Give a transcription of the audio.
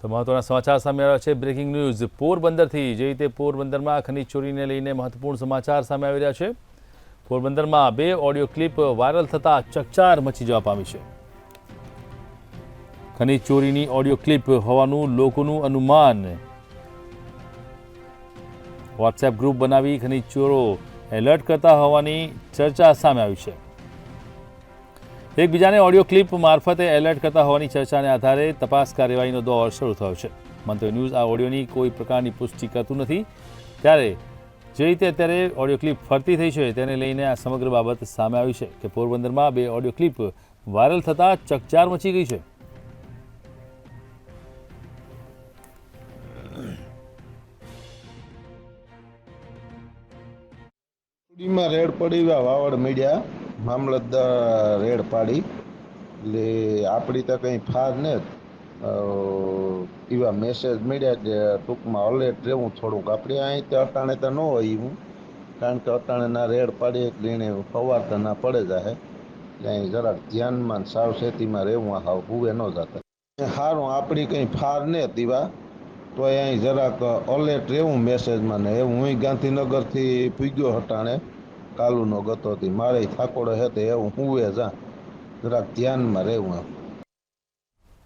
તો મહત્વના સમાચાર સામે આવ્યા છે। બ્રેકિંગ ન્યૂઝ પોરબંદરથી। જે રીતે પોરબંદરમાં ખનીજ ચોરીને લઈને મહત્વપૂર્ણ સમાચાર સામે આવી રહ્યા છે। પોરબંદરમાં 2 ઓડિયો ક્લિપ વાયરલ થતા ચકચાર મચી જવા પામી છે। ખનીજ ચોરીની ઓડિયો ક્લિપ હોવાનું લોકોનું અનુમાન। વોટ્સએપ ગ્રુપ બનાવી ખનીજ ચોરો એલર્ટ કરતા હોવાની ચર્ચા સામે આવી છે। એકબીજાને ઓડિયો ક્લિપ મારફતે એલર્ટ કરતા હોવાની ચર્ચાને આધારે તપાસ કાર્યવાહીનો દોર શરૂ થયો છે। મંતવ્ય ન્યૂઝ આ ઓડિયોની કોઈ પ્રકારની પુષ્ટિ કરતું નથી, ત્યારે જે રીતે અત્યારે ઓડિયો ક્લિપ ફરતી થઈ છે તેને લઈને આ સમગ્ર બાબત સામે આવી છે કે પોરબંદરમાં 2 ઓડિયો ક્લિપ વાયરલ થતાં ચકચાર મચી ગઈ છે। માં રેડ પડી વાવડ મીડિયા મામલતદાર રેડ પાડી એટલે આપણી તો કંઈ ફાર ને એવા મેસેજ મળ્યા કે ટૂંકમાં અલર્ટ રહેવું થોડુંક આપણે અહીં તો અટાણે તો ન હોય હું કારણ કે અટાણેના રેડ પાડી એટલે એને સવાર તો ના પડે જાય એટલે અહીં જરાક ધ્યાનમાં સાવચેતીમાં રહેવું હાવ હુવે ન જતા સારું આપણી કંઈ ફાર ને દીવા તો અહીં જરાક અલર્ટ રહેવું મેસેજમાં ને એવું હું ગાંધીનગરથી પૂગ્યો હટાણે કાલુનો ગતો હતી મારે થાકોડો હે તો એવું હુંવે જા જરાક ધ્યાનમાં રહેવું એમ।